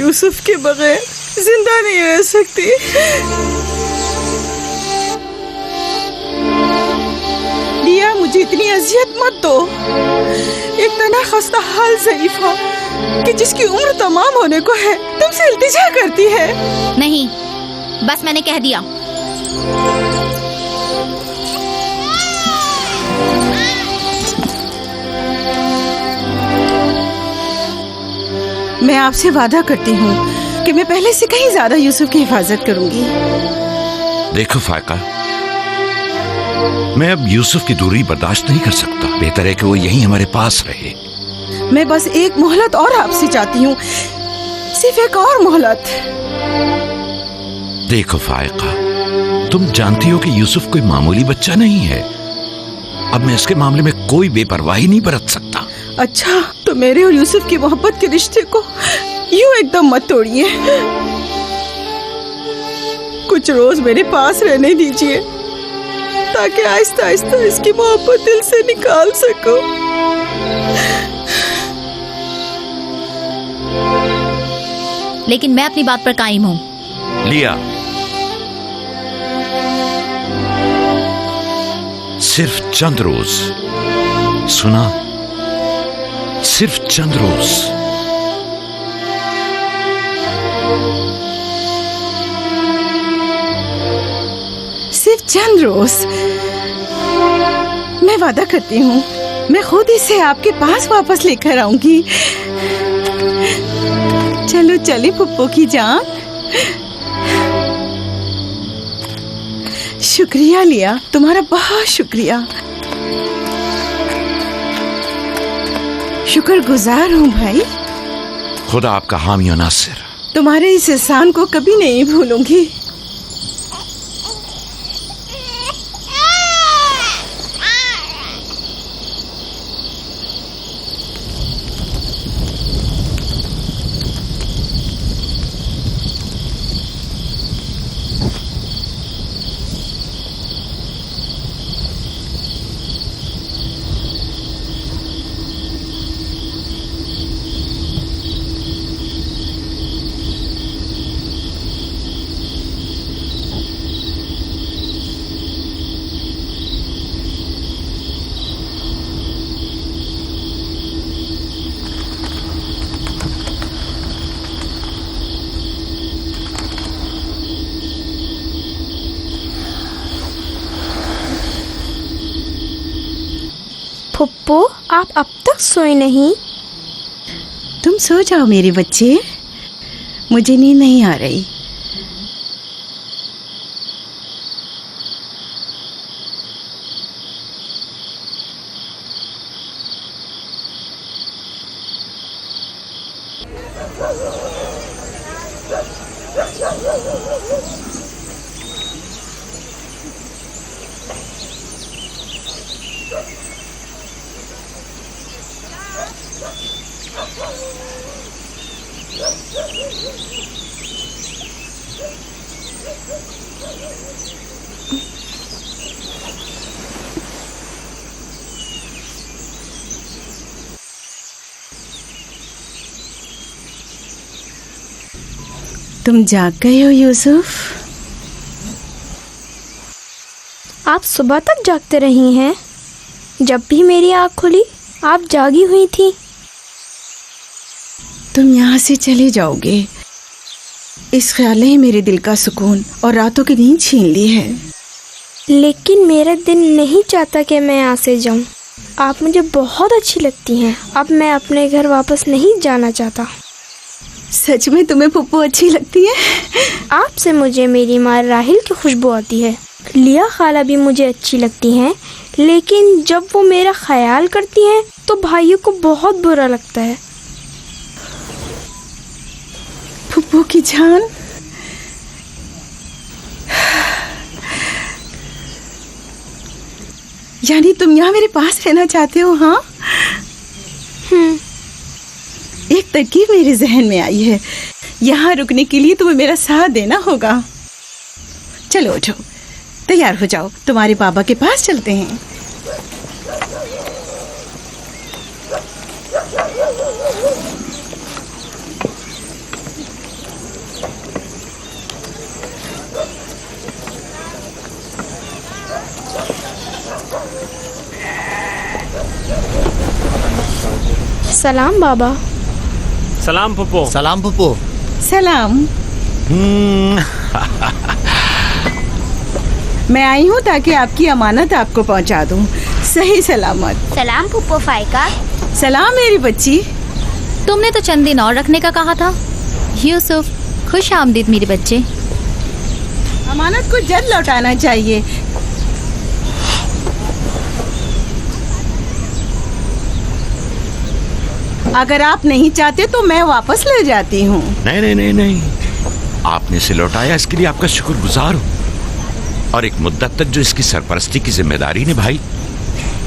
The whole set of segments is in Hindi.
यूसुफ के बगैर जिंदा नहीं रह सकती। लिया, मुझे इतनी अजियत मत दो। एक तना खस्ता हाल ज़ईफ़ा कि जिसकी उम्र तमाम होने को है तुमसे इल्तिजा करती है। नहीं, बस मैंने कह दिया। मैं आपसे वादा करती हूँ कि मैं पहले से कहीं ज्यादा यूसुफ की हिफाजत करूंगी। देखो फायका, मैं अब यूसुफ की दूरी बर्दाश्त नहीं कर सकता। बेहतर है कि वो यहीं हमारे पास रहे। मैं बस एक मोहलत और आपसे चाहती हूँ, सिर्फ एक और मोहलत। देखो फायका, तुम जानती हो कि यूसुफ कोई मामूली बच्चा नहीं है। अब मैं इसके मामले में कोई बेपरवाही नहीं बरत सकता। अच्छा, तो मेरे और यूसुफ की मोहब्बत के रिश्ते को यूं एकदम मत तोड़िए। कुछ रोज मेरे पास रहने दीजिए ताकि आहिस्ता आहिस्ता इसकी मोहब्बत दिल से निकाल सकूं। लेकिन मैं अपनी बात पर कायम हूँ। लिया, सिर्फ चंद रोज, सुना, सिर्फ चंद रोज। सिर्फ चंद रोज। मैं वादा करती हूँ, मैं खुद इसे आपके पास वापस लेकर आऊंगी। चलो चले पुप्पो की जान। शुक्रिया लिया, तुम्हारा बहुत शुक्रिया। शुक्रगुजार हूँ भाई। खुदा आपका हामी और नासिर। तुम्हारे इस एहसान को कभी नहीं भूलूंगी। फुप्पो, आप अब तक सोए नहीं? तुम सो जाओ मेरे बच्चे, मुझे नींद नहीं आ रही। तुम जाग गए हो यूसुफ? आप सुबह तक जागते रही हैं? जब भी मेरी आँख खुली आप जागी हुई थी। तुम यहाँ से चले जाओगे, इस ख्याल ने मेरे दिल का सुकून और रातों की नींद छीन ली है। लेकिन मेरा दिल नहीं चाहता कि मैं यहाँ से जाऊँ। आप मुझे बहुत अच्छी लगती हैं। अब मैं अपने घर वापस नहीं जाना चाहता। सच में तुम्हें पुप्पो अच्छी लगती है? आपसे मुझे मेरी माँ राहिल की खुशबू आती है। लिया खाला भी मुझे अच्छी लगती हैं, लेकिन जब वो मेरा ख्याल करती हैं तो भाइयों को बहुत बुरा लगता है। पुप्पो की जान, यानी तुम यहाँ मेरे पास रहना चाहते हो? हाँ, एक तरकीब मेरे जहन में आई है। यहाँ रुकने के लिए तुम्हें मेरा साथ देना होगा। चलो उठो, तैयार हो जाओ, तुम्हारे पापा के पास चलते हैं। सलाम बाबा। सलाम पप्पो। सलाम पप्पू। सलाम। मैं आई हूँ ताकि आपकी अमानत आपको पहुँचा दूँ सही सलामत। सलाम पुप्पो फाइका। सलाम मेरी बच्ची। तुमने तो चंद दिन और रखने का कहा था। यूसुफ, खुश आमदीद मेरे बच्चे। अमानत को जल्द लौटाना चाहिए। अगर आप नहीं चाहते तो मैं वापस ले जाती हूँ। नहीं नहीं नहीं नहीं, आपने इसे लौटाया इसके लिए आपका शुक्रगुजार हूँ, और एक मुद्दत तक जो इसकी सरपरस्ती की जिम्मेदारी निभाई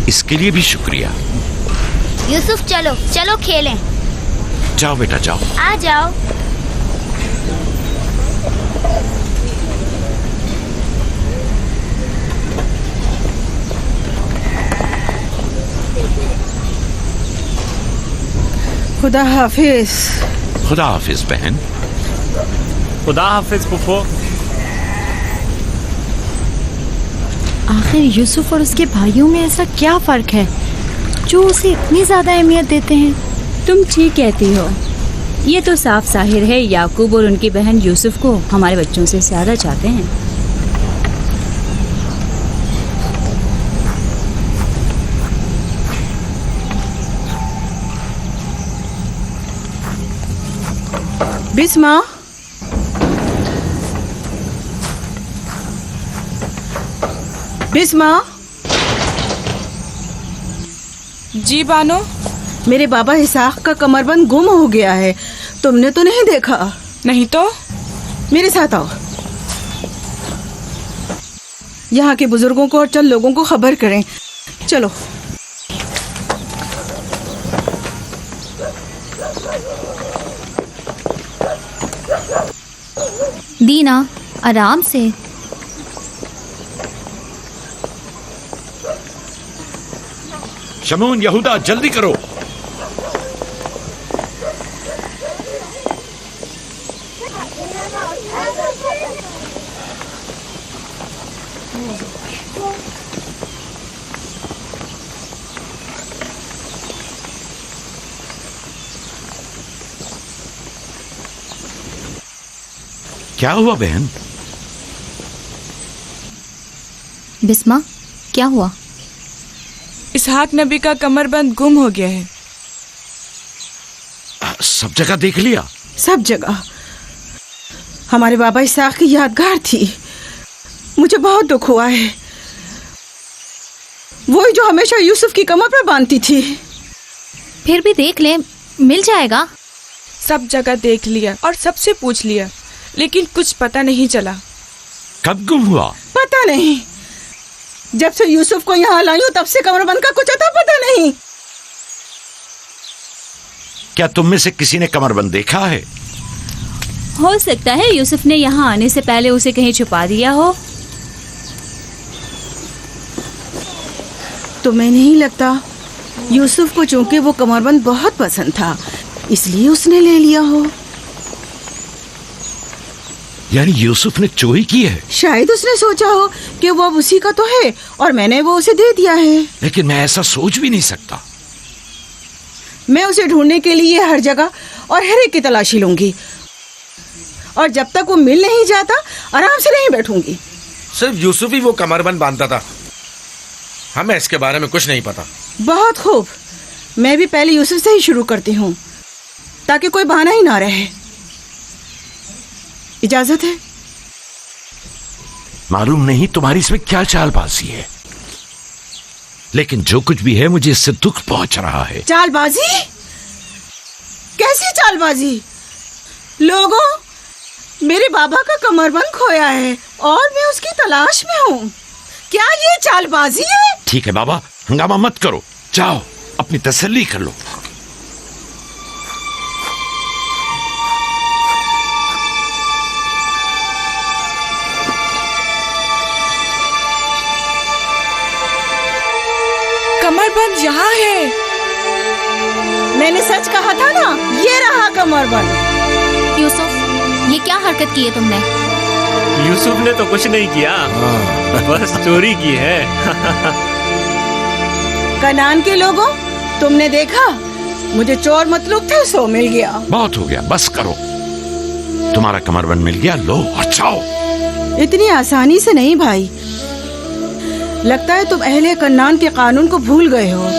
इसके लिए भी शुक्रिया। यूसुफ चलो चलो खेलें। जाओ बेटा जाओ। आ जाओ। खुदा हाफिज। खुदा हाफिज बहन। खुदा हाफिज पुप्पो। आखिर यूसुफ और उसके भाइयों में ऐसा क्या फर्क है जो उसे इतनी ज्यादा अहमियत देते हैं? तुम ठीक कहती हो। ये तो साफ जाहिर है याकूब और उनकी बहन यूसुफ को हमारे बच्चों से ज्यादा चाहते हैं। बिस्मा, बिस्मा। जी बानो। मेरे बाबा इसाक का कमरबंद गुम हो गया है। तुमने तो नहीं देखा? नहीं तो। मेरे साथ आओ। यहाँ के बुजुर्गों को और चंद लोगों को खबर करें। चलो। दीना, आराम से। शमून, यहूदा, जल्दी करो। क्या हुआ बहन? बिस्मा, क्या हुआ? इसहाक नबी का कमरबंद गुम हो गया है। सब जगह देख लिया? सब जगह। हमारे बाबा इसाक की यादगार थी। मुझे बहुत दुख हुआ है। वही जो हमेशा यूसुफ की कमर पर बांधती थी। फिर भी देख ले, मिल जाएगा। सब जगह देख लिया और सबसे पूछ लिया, लेकिन कुछ पता नहीं चला। कब गुम हुआ? पता नहीं। जब से यूसुफ को यहाँ लाई हूँ तब से कमरबंद का कुछ अता पता नहीं। क्या तुम में से किसी ने कमरबंद देखा है? हो सकता है यूसुफ ने यहाँ आने से पहले उसे कहीं छुपा दिया हो। तुम्हें नहीं लगता यूसुफ को चूंकि वो कमरबंद बहुत पसंद था इसलिए उसने ले लिया हो? यानी यूसुफ ने चोरी की है? शायद उसने सोचा हो कि वो अब उसी का तो है और मैंने वो उसे दे दिया है। लेकिन मैं ऐसा सोच भी नहीं सकता। मैं उसे ढूंढने के लिए हर जगह और हर एक की तलाशी लूंगी, और जब तक वो मिल नहीं जाता आराम से नहीं बैठूंगी। सिर्फ यूसुफ ही वो कमरबंद बांधता था, हमें इसके बारे में कुछ नहीं पता। बहुत खूब। मैं भी पहले यूसुफ से ही शुरू करती हूँ ताकि कोई बहाना ही ना रहे। इजाजत है? मालूम नहीं तुम्हारी इसमें क्या चालबाजी है, लेकिन जो कुछ भी है मुझे इससे दुख पहुंच रहा है। चालबाजी? कैसी चालबाजी? लोगों, मेरे बाबा का कमरबंद खोया है और मैं उसकी तलाश में हूँ। क्या ये चालबाजी है? ठीक है बाबा, हंगामा मत करो, जाओ अपनी तसल्ली कर लो। कमरबंद यहाँ है। मैंने सच कहा था ना, ये रहा कमरबंद। यूसुफ, ये क्या हरकत की है तुमने? यूसुफ ने तो कुछ नहीं किया, बस चोरी की है। कनान के लोगों, तुमने देखा मुझे चोर मतलूब थे, सो मिल गया। बहुत हो गया, बस करो। तुम्हारा कमरबंद मिल गया, लो और जाओ। इतनी आसानी से नहीं भाई, लगता है तुम अहले कन्नान के कानून को भूल गए हो।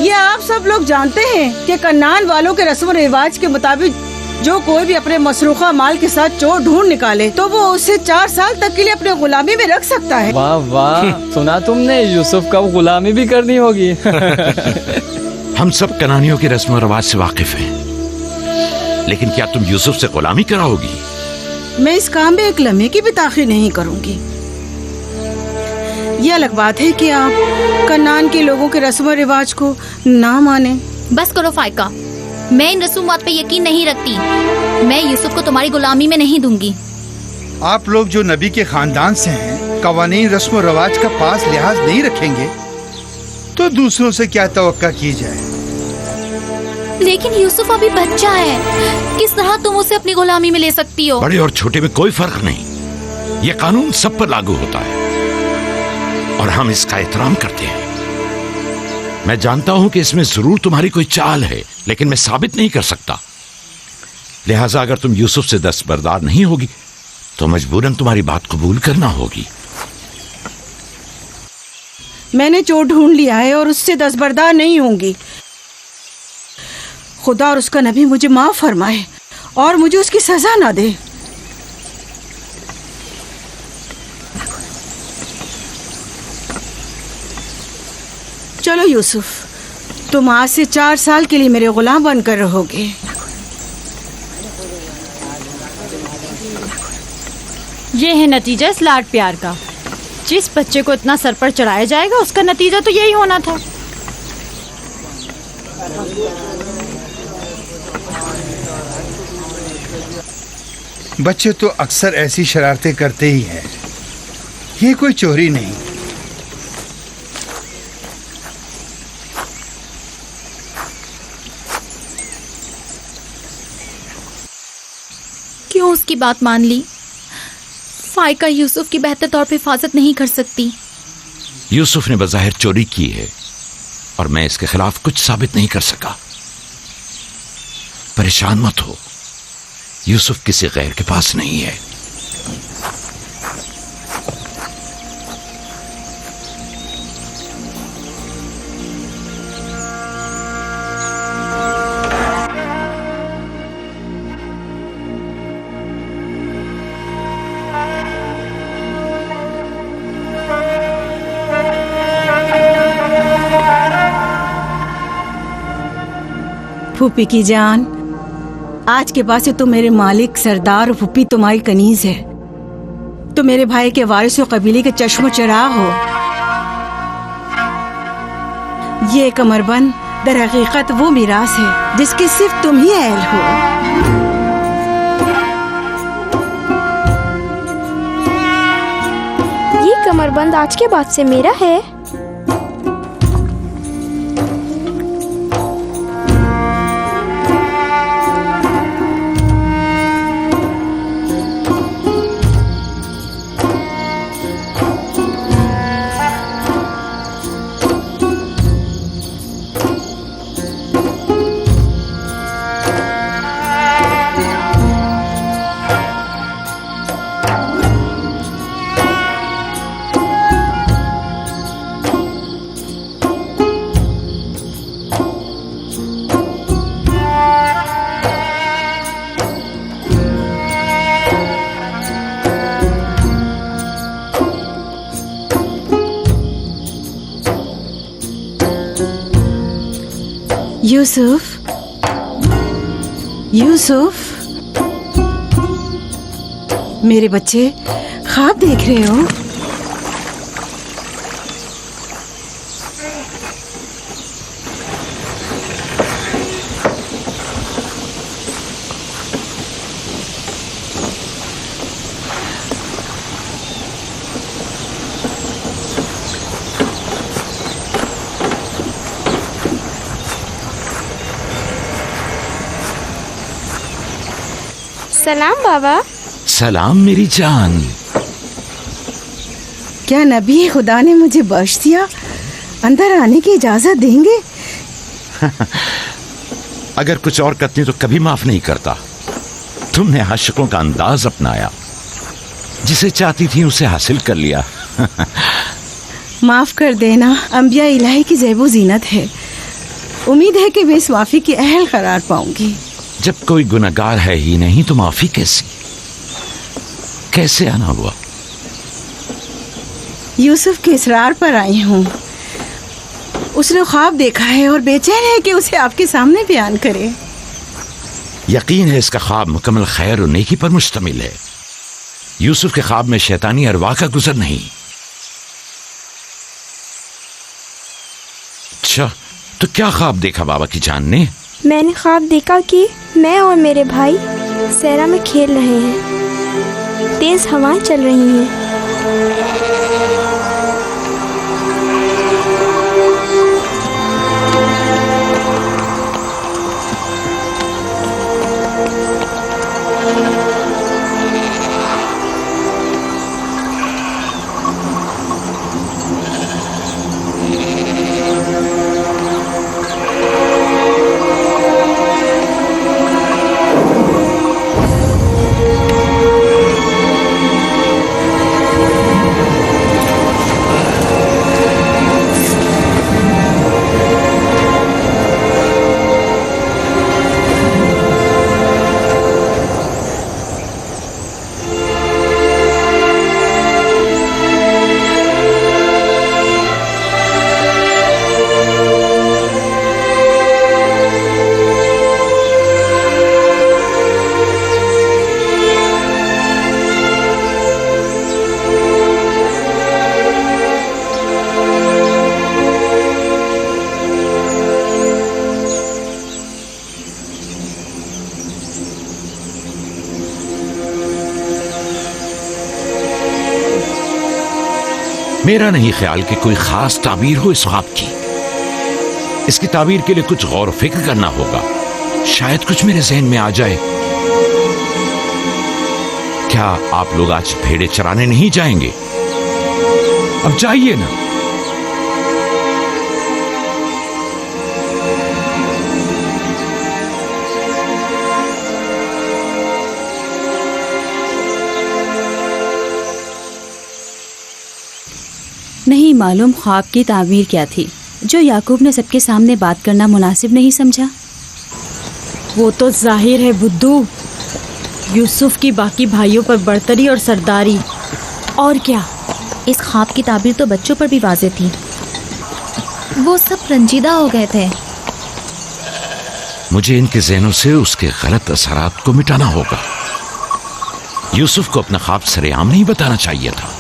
ये आप सब लोग जानते हैं कि कन्नान वालों के रस्म रिवाज के मुताबिक जो कोई भी अपने मसरूखा माल के साथ चोर ढूंढ निकाले तो वो उसे 4 साल तक के लिए अपने गुलामी में रख सकता है। वाह वाह, सुना तुमने, यूसुफ का गुलामी भी करनी होगी। हम सब कनानियों के रस्म रिवाज से वाकिफ हैं, लेकिन क्या तुम यूसुफ से गुलामी कराओगी? मैं इस काम में एक लम्हे की भी ताखीर नहीं करूंगी। ये अलग बात है कि आप कन्नान के लोगों के रस्म रिवाज को ना माने। बस करो फाइका, मैं इन रसूमात पे यकीन नहीं रखती। मैं यूसुफ को तुम्हारी गुलामी में नहीं दूंगी। आप लोग जो नबी के खानदान से हैं, कवानीन रस्म रवाज का पास लिहाज नहीं रखेंगे तो दूसरों से क्या तवक्का की जाए। लेकिन यूसुफ अभी बच्चा है, किस तरह तुम उसे अपनी गुलामी में ले सकती हो? बड़े और छोटे में कोई फर्क नहीं, ये कानून सब पर लागू होता है और हम इसका एहतराम करते हैं। मैं जानता हूं कि इसमें जरूर तुम्हारी कोई चाल है, लेकिन मैं साबित नहीं कर सकता। लिहाजा अगर तुम यूसुफ से दस्तबरदार नहीं होगी तो मजबूरन तुम्हारी बात कबूल करना होगी। मैंने चोर ढूंढ लिया है और उससे दस्तबरदार नहीं होंगी। खुदा और उसका नबी मुझे माफ फरमाए और मुझे उसकी सजा ना दे। चलो यूसुफ, तुम आज से 4 साल के लिए मेरे गुलाम बनकर रहोगे। ये है नतीजा इस लाड प्यार का। जिस बच्चे को इतना सर पर चढ़ाया जाएगा उसका नतीजा तो यही होना था। बच्चे तो अक्सर ऐसी शरारतें करते ही हैं, ये कोई चोरी नहीं। क्यों उसकी बात मान ली? फाइका यूसुफ की बेहतर तौर पे हिफाजत नहीं कर सकती। यूसुफ ने बज़ाहिर चोरी की है और मैं इसके खिलाफ कुछ साबित नहीं कर सका। परेशान मत हो, यूसुफ किसी गैर के पास नहीं है। फूफी की जान, आज के बाद से तुम मेरे मालिक सरदार और फूफी तुम्हारी कनीज है। तुम मेरे भाई के वारिस और कबीले के चश्मो चराग हो। ये कमरबंद दर हकीकत वो मिरास है जिसकी सिर्फ तुम ही अहल हो। ये कमरबंद आज के बाद से मेरा है। यूसुफ, यूसुफ, मेरे बच्चे ख्वाब देख रहे हो? सलाम बाबा। सलाम मेरी जान। क्या नबी खुदा ने मुझे बख्श दिया? अंदर आने की इजाजत देंगे? अगर कुछ और करती तो कभी माफ नहीं करता। तुमने आशिकों का अंदाज अपनाया, जिसे चाहती थी उसे हासिल कर लिया। माफ कर देना अंबिया इलाही की ज़ैबो जीनत है। उम्मीद है कि मैं इस माफी की अहल करार पाऊंगी। जब कोई गुनहगार है ही नहीं तो माफी कैसी? कैसे आना हुआ? यूसुफ के इसरार पर आई हूँ। उसने ख्वाब देखा है और बेचैन है कि उसे आपके सामने बयान करे। यकीन है इसका ख्वाब मुकम्मल खैर और नेकी पर मुश्तमिल है। यूसुफ के ख्वाब में शैतानी अरवा का गुजर नहीं। अच्छा, तो क्या ख्वाब देखा बाबा की जान ने? मैंने ख्वाब देखा कि मैं और मेरे भाई सहरा में खेल रहे हैं। तेज हवाएं चल रही हैं। मेरा नहीं ख्याल कि कोई खास ताबीर हो इस ख्वाब की। इसकी ताबीर के लिए कुछ गौर फिक्र करना होगा। शायद कुछ मेरे जहन में आ जाए। क्या आप लोग आज भेड़े चराने नहीं जाएंगे? अब जाइए ना। नहीं मालूम ख्वाब की ताबीर क्या थी जो याकूब ने सबके सामने बात करना मुनासिब नहीं समझा। वो तो जाहिर है बुद्धू, यूसुफ की बाकी भाइयों पर बर्तरी और सरदारी। और क्या? इस ख्वाब की ताबीर तो बच्चों पर भी वाज़ेह थी। वो सब रंजीदा हो गए थे। मुझे इनके ज़हनों से उसके गलत असरात को मिटाना होगा। यूसुफ को अपना ख्वाब सरेआम नहीं बताना चाहिए था।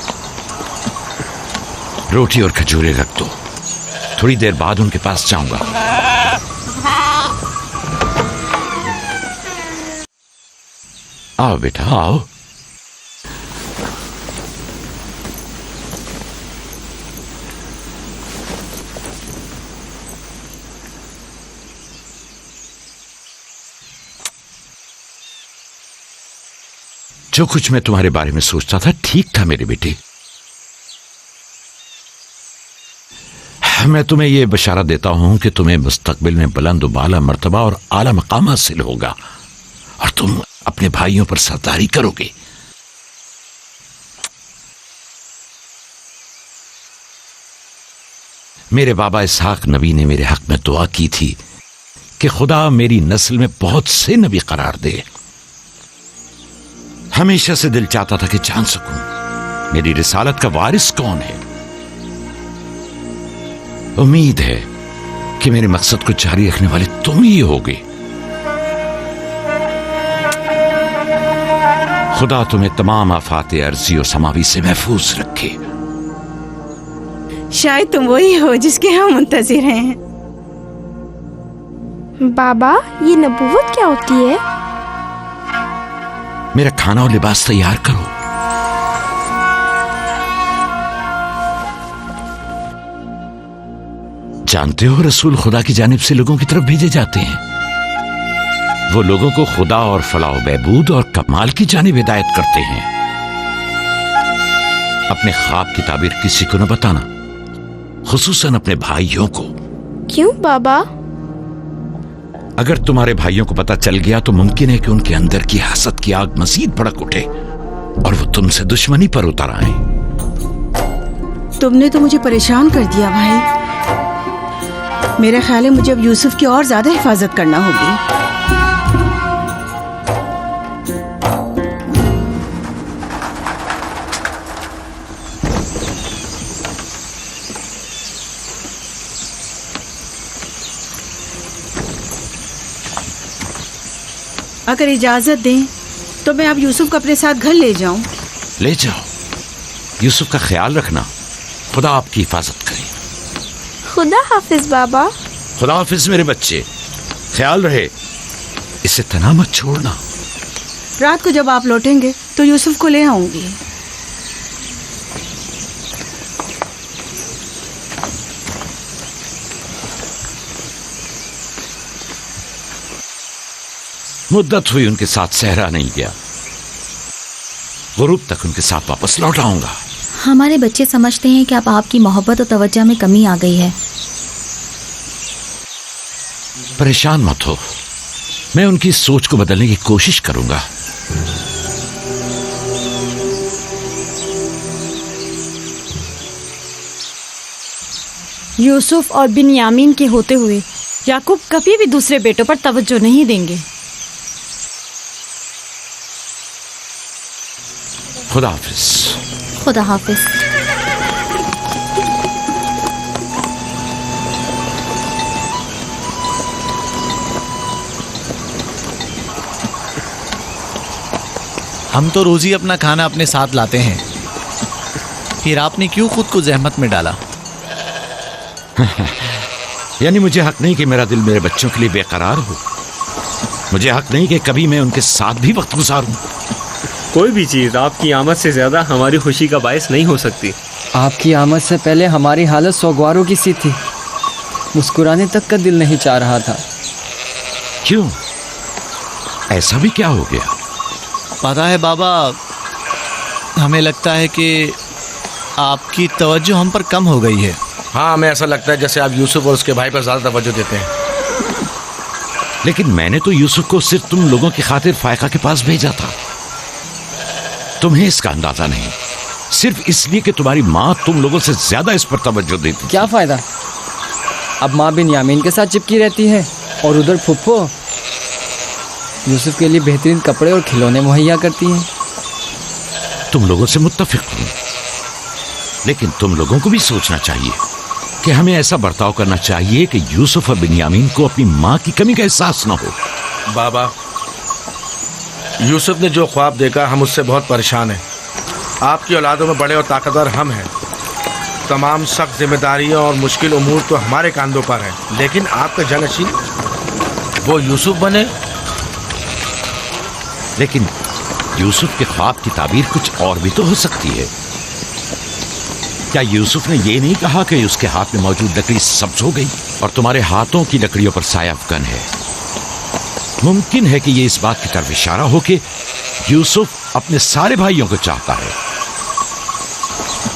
रोटी और खजूरें रख दो, थोड़ी देर बाद उनके पास जाऊंगा। आओ बेटा आओ। जो कुछ मैं तुम्हारे बारे में सोचता था ठीक था मेरे बेटे। मैं तुम्हें यह बशारा देता हूं कि तुम्हें मुस्तकबिल में बुलंद बाला मर्तबा और आला मकाम हासिल होगा और तुम अपने भाइयों पर सरदारी करोगे। मेरे बाबा इसहाक नबी ने मेरे हक में दुआ की थी कि खुदा मेरी नस्ल में बहुत से नबी करार दे। हमेशा से दिल चाहता था कि जान सकूं मेरी रिसालत का वारिस कौन है। उम्मीद है कि मेरे मकसद को जारी रखने वाले तुम ही होगे। खुदा तुम्हें तमाम आफाते अर्जी और समावी से महफूज रखे। शायद तुम वही हो जिसके हम मुंतजिर हैं। बाबा, ये नबूवत क्या होती है? मेरा खाना और लिबास तैयार करो। जानते हो रसूल खुदा की जानिब से लोगों की तरफ भेजे जाते हैं। वो लोगों को खुदा और फलाह बहबूद और कमाल की जानिब हिदायत करते हैं। अपने ख्वाब की ताबीर किसी को न बताना, खुसूसन अपने भाइयों को। क्यों बाबा? अगर तुम्हारे भाइयों को पता चल गया तो मुमकिन है कि उनके अंदर की हसद की आग मजीद भड़क उठे और वो तुमसे दुश्मनी पर उतर आए। तुमने तो मुझे परेशान कर दिया भाई। मेरा ख्याल है मुझे अब यूसुफ की और ज्यादा हिफाजत करना होगी। अगर इजाजत दें तो मैं अब यूसुफ को अपने साथ घर ले जाऊं। ले जाओ, यूसुफ का ख्याल रखना। खुदा आपकी हिफाजत करे। खुदा हाफिज बाबा। खुदा हाफिज मेरे बच्चे, ख्याल रहे, इसे तना मत छोड़ना। रात को जब आप लौटेंगे तो यूसुफ को ले आऊंगी। मुद्दत हुई उनके साथ सहरा नहीं गया। गुरूब तक उनके साथ वापस लौट आऊंगा। हमारे बच्चे समझते हैं कि अब आपकी मोहब्बत और तवज्जो में कमी आ गई है। परेशान मत हो, मैं उनकी सोच को बदलने की कोशिश करूंगा। यूसुफ और बिन्यामीन के होते हुए याकूब कभी भी दूसरे बेटों पर तवज्जो नहीं देंगे। खुदा हाफिज। खुदा हाफिज। हम तो रोज ही अपना खाना अपने साथ लाते हैं, फिर आपने क्यों खुद को जहमत में डाला? यानी मुझे हक नहीं कि मेरा दिल मेरे बच्चों के लिए बेकरार हो। मुझे हक नहीं कि कभी मैं उनके साथ भी वक्त गुजारूं। कोई भी चीज आपकी आमद से ज्यादा हमारी खुशी का बायस नहीं हो सकती। आपकी आमद से पहले हमारी हालत सोगवारों की सी थी, मुस्कुराने तक का दिल नहीं चाह रहा था। क्यों, ऐसा भी क्या हो गया? पता है बाबा, हमें लगता है कि आपकी तवज्जो हम पर कम हो गई है। हाँ, हमें ऐसा लगता है जैसे आप यूसुफ और उसके भाई पर ज्यादा तवज्जो देते हैं। लेकिन मैंने तो यूसुफ को सिर्फ तुम लोगों की खातिर फायका के पास भेजा था। तुम्हें इसका अंदाजा नहीं, सिर्फ इसलिए कि तुम्हारी माँ तुम लोगों से ज्यादा इस पर तवज्जो देती। क्या फायदा, अब माँ बिन्यामीन के साथ चिपकी रहती है और उधर फुफ्फो यूसुफ के लिए बेहतरीन कपड़े और खिलौने मुहैया करती हैं। तुम लोगों से मुत्तफिक हूं, लेकिन तुम लोगों को भी सोचना चाहिए कि हमें ऐसा बर्ताव करना चाहिए कि यूसुफ और बिन्यामीन को अपनी माँ की कमी का एहसास न हो। बाबा, यूसुफ ने जो ख्वाब देखा, हम उससे बहुत परेशान हैं। आपकी औलादों में बड़े और ताकतवर हम हैं। तमाम सख्त जिम्मेदारियां और मुश्किल उमूर तो हमारे कांधों पर है, लेकिन आपका जानशीन वो यूसुफ बने। लेकिन यूसुफ के ख्वाब की ताबीर कुछ और भी तो हो सकती है। क्या यूसुफ ने ये नहीं कहा कि उसके हाथ में मौजूद लकड़ी सब्ज हो गई और तुम्हारे हाथों की लकड़ियों पर साया अफगन है? मुमकिन है कि ये इस बात की तरफ इशारा हो कि यूसुफ अपने सारे भाइयों को चाहता है,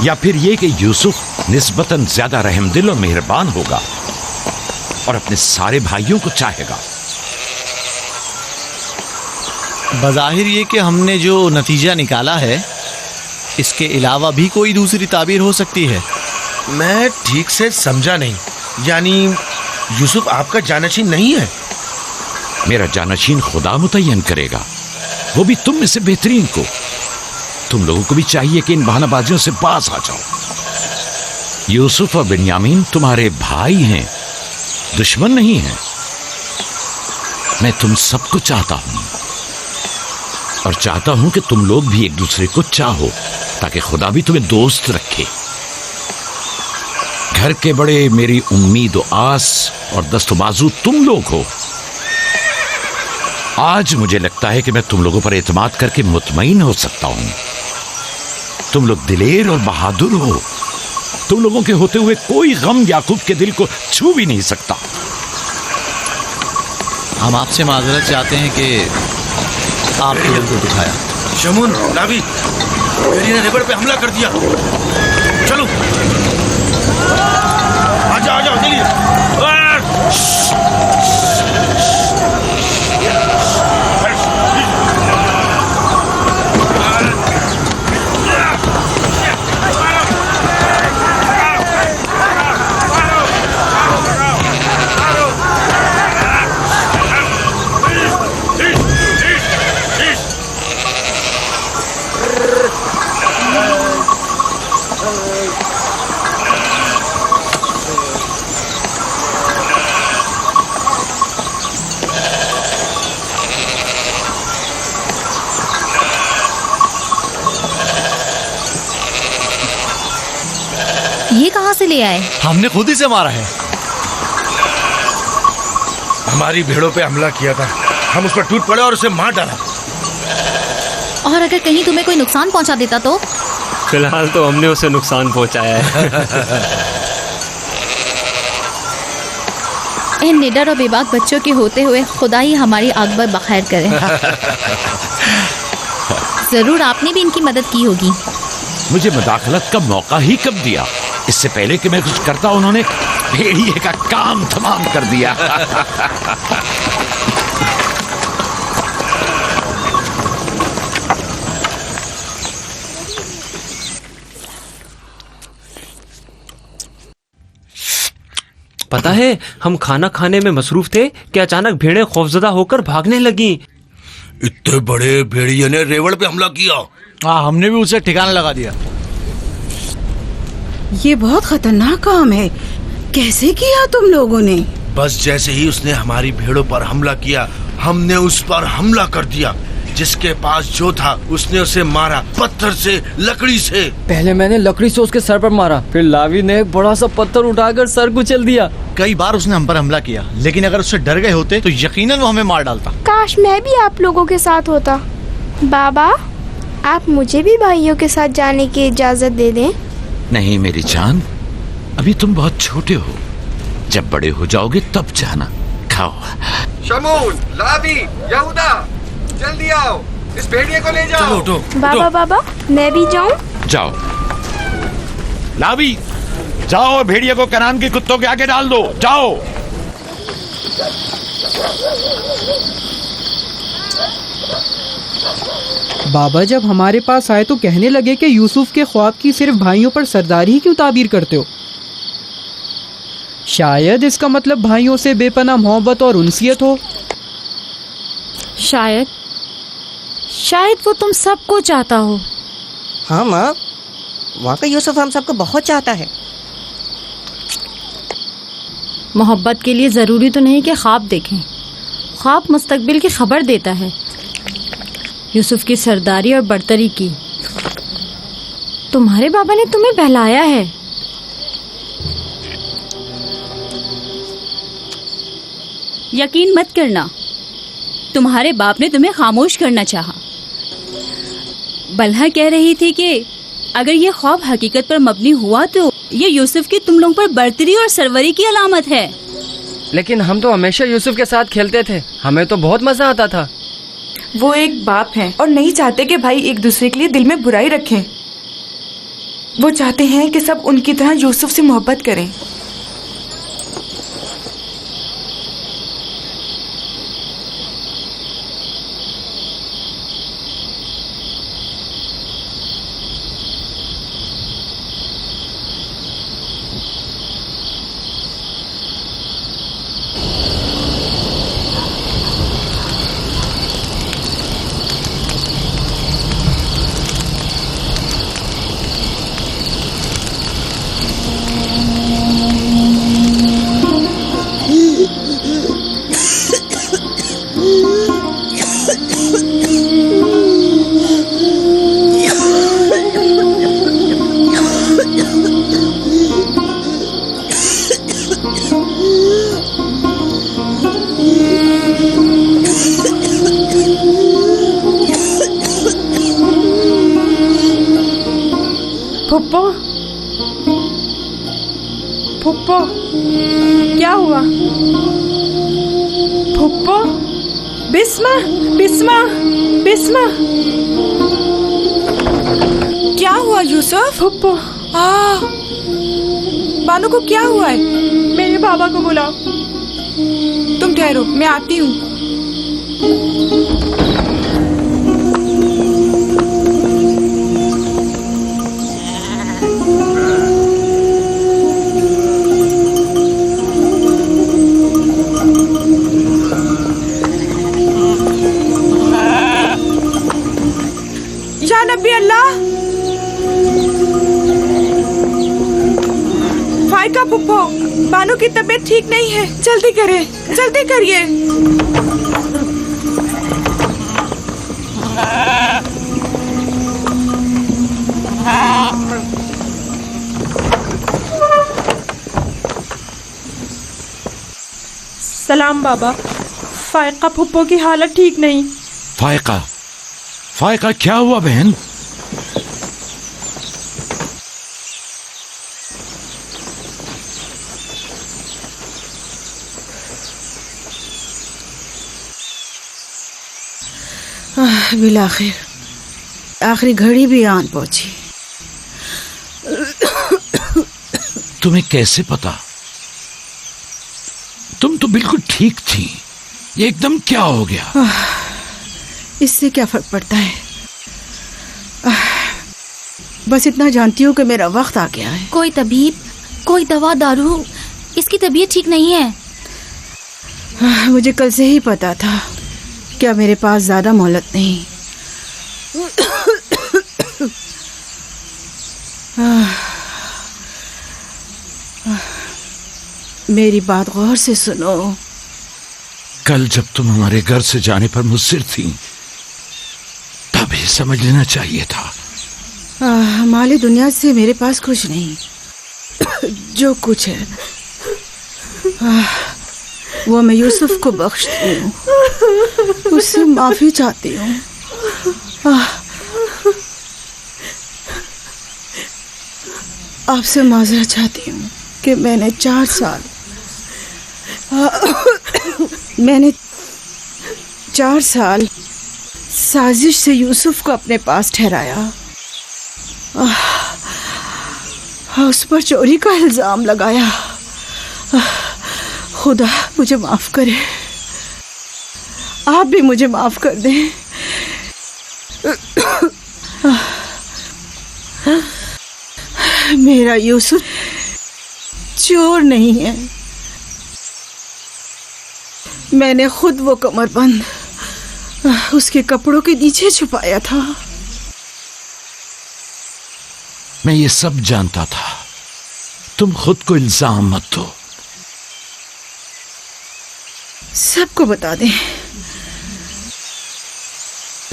या फिर ये कि यूसुफ निस्बतन ज्यादा रहमदिल और मेहरबान होगा और अपने सारे भाइयों को चाहेगा। बज़ाहिर ये कि हमने जो नतीजा निकाला है, इसके अलावा भी कोई दूसरी ताबीर हो सकती है। मैं ठीक से समझा नहीं। यानी यूसुफ आपका जानशीन नहीं है? मेरा जानशीन खुदा मुतय्यन करेगा, वो भी तुम में से बेहतरीन को। तुम लोगों को भी चाहिए कि इन बहानाबाजियों से बाज आ जाओ। यूसुफ और बिन्यामीन तुम्हारे भाई हैं, दुश्मन नहीं हैं। मैं तुम सबको चाहता हूं और चाहता हूं कि तुम लोग भी एक दूसरे को चाहो, ताकि खुदा भी तुम्हें दोस्त रखे। घर के बड़े मेरी उम्मीद और आस और दस्तबाजू तुम लोग हो। आज मुझे लगता है कि मैं तुम लोगों पर एतमाद करके मुतमईन हो सकता हूं। तुम लोग दिलेर और बहादुर हो। तुम लोगों के होते हुए कोई गम याकूब के दिल को छू भी नहीं सकता। हम आपसे माजरत चाहते हैं कि आपने दिल को दुखाया। शमून, लावी, मेरी ने रेबड़ पे हमला कर दिया। चलो। से ले आए? हमने खुद ही से मारा है। हमारी भेड़ों पे हमला किया था, हम उस पर टूट पड़े और उसे मार डाला। और अगर कहीं तुम्हें कोई नुकसान पहुंचा देता तो? फिलहाल तो हमने उसे नुकसान पहुंचाया है। इन निडर और बेबाक बच्चों के होते हुए खुदा ही हमारी आकबर बखैर करे। जरूर आपने भी इनकी मदद की होगी। मुझे मुदाखलत का मौका ही कब दिया? इससे पहले कि मैं कुछ करता उन्होंने भेड़िए का काम तमाम कर दिया। पता है, हम खाना खाने में मसरूफ थे कि अचानक भेड़ें खौफजदा होकर भागने लगी। इतने बड़े भेड़िए ने रेवड़ पे हमला किया। हाँ, हमने भी उसे ठिकाना लगा दिया। ये बहुत खतरनाक काम है। कैसे किया तुम लोगों ने? बस जैसे ही उसने हमारी भेड़ों पर हमला किया, हमने उस पर हमला कर दिया। जिसके पास जो था उसने उसे मारा, पत्थर से, लकड़ी से। पहले मैंने लकड़ी से उसके सर पर मारा, फिर लावी ने एक बड़ा सा पत्थर उठाकर सर कुचल दिया। कई बार उसने हम पर हमला किया, लेकिन अगर उससे डर गए होते तो यकीनन वो हमें मार डालता। काश मैं भी आप लोगों के साथ होता। बाबा, आप मुझे भी भाइयों के साथ जाने की इजाजत दे दें। नहीं मेरी जान, अभी तुम बहुत छोटे हो। जब बड़े हो जाओगे तब जाना। खाओ। शमून, लावी, यहूदा, जल्दी आओ, इस भेड़िए को ले जाओ। उठो, बाबा बाबा, मैं भी जाऊं? जाओ। लावी, जाओ और भेड़िए को कनान के कुत्तों के आगे डाल दो। जाओ। बाबा जब हमारे पास आए तो कहने लगे कि यूसुफ के ख्वाब की सिर्फ भाइयों पर सरदारी ही क्यों ताबीर करते हो? शायद इसका मतलब भाइयों से बेपनाह मोहब्बत और उनसियत हो। शायद वो तुम सबको चाहता हो। हाँ माँ, वाकई यूसुफ हम सबको बहुत चाहता है। मोहब्बत के लिए ज़रूरी तो नहीं कि ख्वाब देखें। ख्वाब मुस्तकबिल की खबर देता है। यूसुफ की सरदारी और बर्तरी की। तुम्हारे बाबा ने तुम्हें बहलाया है। यकीन मत करना, तुम्हारे बाप ने तुम्हें खामोश करना चाहा। बल्हा कह रही थी कि अगर ये ख्वाब हकीकत पर मबनी हुआ तो ये यूसुफ की तुम लोगों पर बर्तरी और सरवरी की अलामत है। लेकिन हम तो हमेशा यूसुफ के साथ खेलते थे, हमें तो बहुत मजा आता था। वो एक बाप हैं और नहीं चाहते कि भाई एक दूसरे के लिए दिल में बुराई रखें। वो चाहते हैं कि सब उनकी तरह यूसुफ से मोहब्बत करें। फुप्पो, फुप्पो, क्या हुआ? फुप्पो, बिस्मा, बिस्मा, बिस्मा, क्या हुआ यूसुफ? फुप्पो, बानो को क्या हुआ है? मेरे बाबा को बुलाओ। तुम ठहरो, मैं आती हूँ। नबी अल्लाह, फाइका पुप्पो, बानो की तबीयत ठीक नहीं है। जल्दी करें, जल्दी करिए। सलाम बाबा। फायका फुप्पो की हालत ठीक नहीं। फायका, फायका क्या हुआ बहन? बिलाखिर आखिरी घड़ी भी आन पहुंची। तुम्हें कैसे पता? तुम तो बिल्कुल ठीक थी, ये एकदम क्या हो गया? इससे क्या फर्क पड़ता है? बस इतना जानती हूँ कि मेरा वक्त आ गया है। कोई तबीब, कोई दवा दारू, इसकी तबीयत ठीक नहीं है। मुझे कल से ही पता था। क्या मेरे पास ज्यादा मोहलत नहीं। मेरी बात गौर से सुनो। कल जब तुम हमारे घर से जाने पर मुस्सिर थी, तभी समझ लेना चाहिए था। माली दुनिया से मेरे पास कुछ नहीं। जो कुछ है वो मैं यूसुफ को बख्शती हूँ, उससे माफी चाहती हूँ। आपसे माजरत चाहती हूँ कि मैंने 4 साल साजिश से यूसुफ को अपने पास ठहराया। उस पर चोरी का इल्जाम लगाया। खुदा मुझे माफ करे, आप भी मुझे माफ कर दें। मेरा यूसुफ चोर नहीं है। मैंने खुद वो कमरबंद उसके कपड़ों के नीचे छुपाया था। मैं ये सब जानता था। तुम खुद को इल्जाम मत दो। सबको बता दें,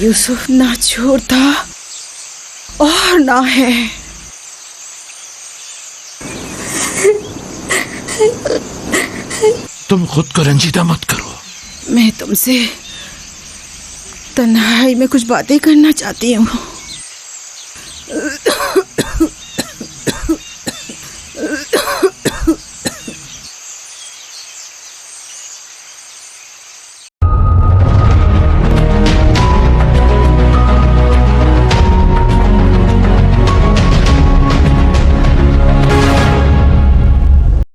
यूसुफ ना चोर था और ना है। तुम खुद को रंजीदा मत करो। मैं तुमसे तन्हाई में कुछ बातें करना चाहती हूँ।